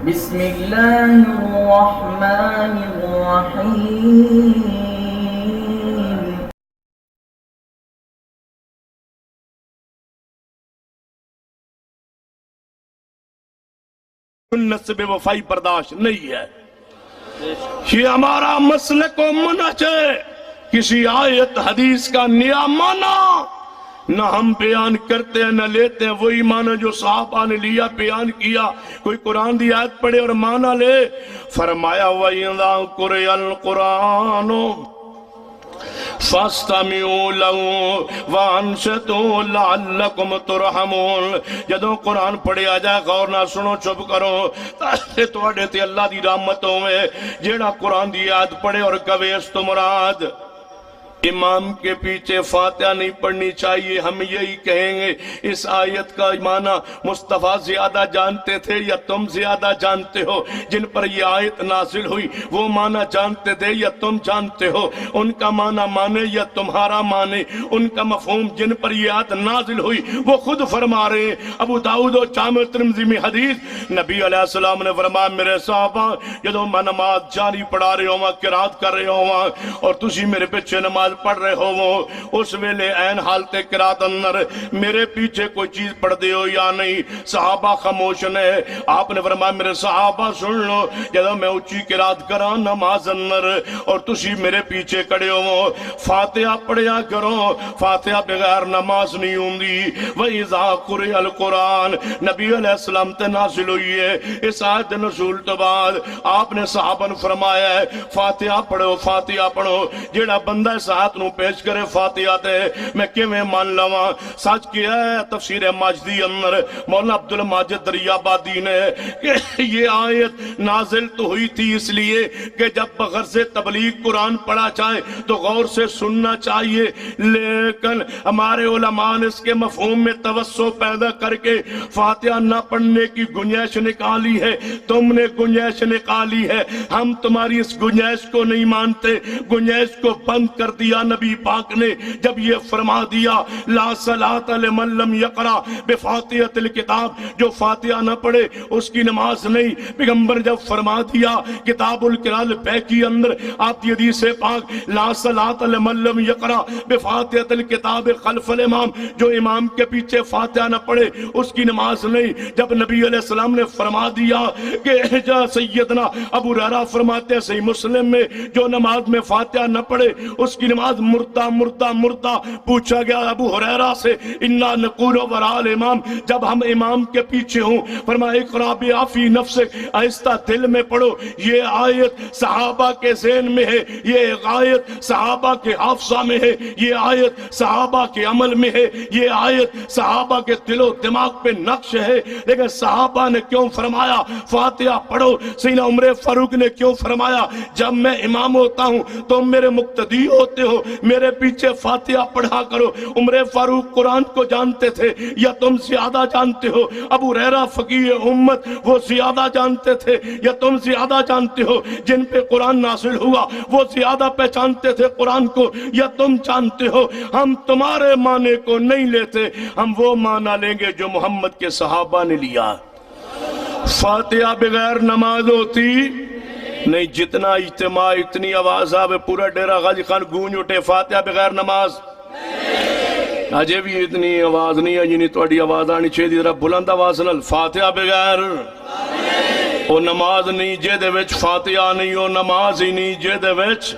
بسم اللہ الرحمن الرحیم سنت سے بے وفائی برداشت نہیں ہے. یہ ہمارا مسلک و منہج ہے. کسی آیت حدیث کا نیا معنی نہ ہم بیان کرتے ہیں نہ لیتے ہیں. وہی معنی جو صحابہ نے لیا بیان کیا. کوئی قرآن دی آیت پڑھے اور معنی لے. فرمایا وَإِذَا قُرِئَ الْقُرْآنُ فَاسْتَمِعُوا لَهُ وَأَنصِتُوا لَعَلَّكُمْ تُرْحَمُونَ. جدوں قرآن پڑھے آ جائے غور نہ سنو چپ کرو تاکہ تواڈے تے اللہ دی رحمت ہوئے. جیڑا قرآن دی آیت پڑھے اور کہے اس تو مراد امام کے پیچھے فاتحہ نہیں پڑھنی چاہیے. ہم یہی کہیں گے اس آیت کا معنی مصطفیٰ زیادہ جانتے تھے یا تم زیادہ جانتے ہو؟ جن پر یہ آیت نازل ہوئی وہ معنی جانتے تھے یا تم جانتے ہو؟ ان کا معنی مانے یا تمہارا مانے؟ ان کا مفہوم جن پر یہ آیت نازل ہوئی وہ خود فرما رہے ہیں. ابو داؤد و جامع ترمذی میں حدیث نبی علیہ السلام نے فرمایا میرے صحابہ جدوں میں نماز جاری پڑھا رہے ہوں قرات کر رہے ہوں اور تسی میرے پیچھے نماز پڑھ رہے ہو اس ویلے این حالت قرات اندر میرے پیچھے کوئی چیز پڑھ دے ہو یا نہیں. صحابہ خاموش نے. آپ نے فرمایا میرے صحابہ سن لو جب میں اونچی قرات کراں نماز اندر اور تسی میرے پیچھے کھڑے ہو فاتحہ پڑھیا کرو. فاتحہ بغیر نماز نہیں ہوندی. وَإِذَا قُرِئَ الْقُرْآنُ نبی علیہ السلام تے نازل ہوئی ہے. اس آیت نزول تو بعد آپ نے صحابہ نے فرمایا ہے فاتحہ پڑھو فاتحہ پڑھو. جیڑا بندہ اس آیت نو پیش کرے فاتحہ تے میں کیویں مان لواں؟ سچ کیا ہے تفسیر ماجدی اندر مولانا عبد الماجد دریابادی نے کہ یہ آیت نازل تو ہوئی تھی اس لیے کہ جب بغرض تبلیغ قرآن پڑھا جائے تو غور سے سننا چاہیے. لیکن ہمارے علماء نے اس کے مفہوم میں توسع پیدا کر کے فاتحہ نہ پڑھنے کی گنجائش نکالی ہے. تم نے گنجائش نکالی ہے. ہم تمہاری اس گنجائش کو نہیں مانتے. گنجائش کو بند کر دیا نبی پاک نے جب یہ فرما دیا لا صلاۃ لمن لم یقرأ بفاتحۃ الکتاب. جو فاتحہ نہ پڑھے اس کی نماز نہیں. پیغمبر جب فرما دیا کتاب القرآن بیکی اندر آپ کی حدیث پاک لا صلاۃ لمن لم یقرأ بفاتحۃ الکتاب خلف الامام جو امام کے پیچھے فاتحہ نہ پڑھے اس کی نماز نہیں. جب نبی علیہ السلام نے فرما دیا کہ جا سیدنا ابو ہریرہ فرماتے ہیں صحیح مسلم میں جو نماز میں فاتحہ نہ پڑھے اس کی نماز مردہ مردہ مردہ. پوچھا گیا ابو ہریرہ سے انا نقول وراء الامام جب ہم امام کے پیچھے ہوں فرمایا اقرأ بہا فی نفسک آہستہ دل میں پڑھو. یہ آیت صحابہ کے ذہن میں ہے. یہ آیت صحابہ کے حافظہ میں ہے. یہ آیت صحابہ کے عمل میں ہے. یہ آیت صحابہ کے دل و دماغ پہ نقش ہے. لیکن صحابہ نے کیوں فرمایا فاتحہ پڑھو؟ سیدنا عمر فاروق نے کیوں فرمایا جب میں امام ہوتا ہوں تم میرے مقتدی ہوتے ہو میرے پیچھے فاتحہ پڑھا کرو؟ عمر فاروق قرآن کو جانتے تھے یا تم زیادہ جانتے ہو؟ ابو ہریرہ فقیہ امت وہ زیادہ جانتے تھے یا تم زیادہ جانتے ہو؟ جن پہ قرآن نازل ہوا وہ زیادہ پہچانتے تھے قرآن کو یا تم جانتے ہو؟ ہم تمہارے معنی کو نہیں لیتے. ہم وہ معنی لیں گے جو محمد کے صحابہ نے لیا. فاتحہ بغیر نماز ہوتی نہیں. جتنا اجتماع اتنی آواز آوے پورا ڈیرہ غازی خان گونج اٹھے فاتحہ بغیر نماز اجے بھی اتنی آواز نہیں ہے جنی تواڈی آواز آنی چاہیے. ذرا بلند آواز نال فاتحہ بغیر او نماز نہیں. جے دے وچ فاتحہ نہیں او نماز ہی نہیں. جے دے وچ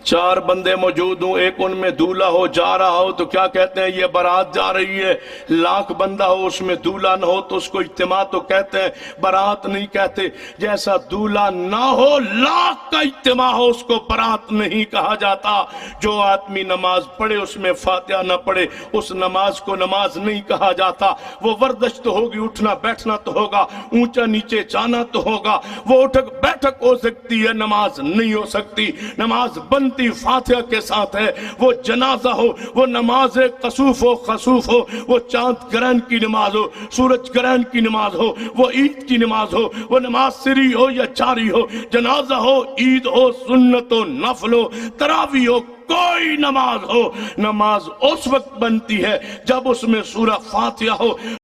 چار بندے موجود ہوں ایک ان میں دولہا ہو جا رہا ہو تو کیا کہتے ہیں یہ بارات جا رہی ہے. لاکھ بندہ ہو اس میں دولہا نہ ہو تو اس کو اجتماع تو کہتے ہیں بارات نہیں کہتے. جیسا دولہا نہ ہو لاکھ کا اجتماع ہو اس کو بارات نہیں کہا جاتا. جو آدمی نماز پڑھے اس میں فاتحہ نہ پڑھے اس نماز کو نماز نہیں کہا جاتا. وہ ورزش تو ہوگی اٹھنا بیٹھنا تو ہوگا اونچا نیچے جانا تو ہوگا. وہ اٹھک بیٹھک ہو سکتی ہے نماز نہیں ہو سکتی. نماز بند فاتحہ کے ساتھ ہے. وہ جنازہ ہو وہ نماز قصوف ہو خسوف ہو وہ چاند گرہن کی نماز ہو سورج گرہن کی نماز ہو وہ عید کی نماز ہو وہ نماز سری ہو یا جاری ہو جنازہ ہو عید ہو سنت ہو نفل ہو تراویح ہو کوئی نماز ہو نماز اس وقت بنتی ہے جب اس میں سورہ فاتحہ ہو.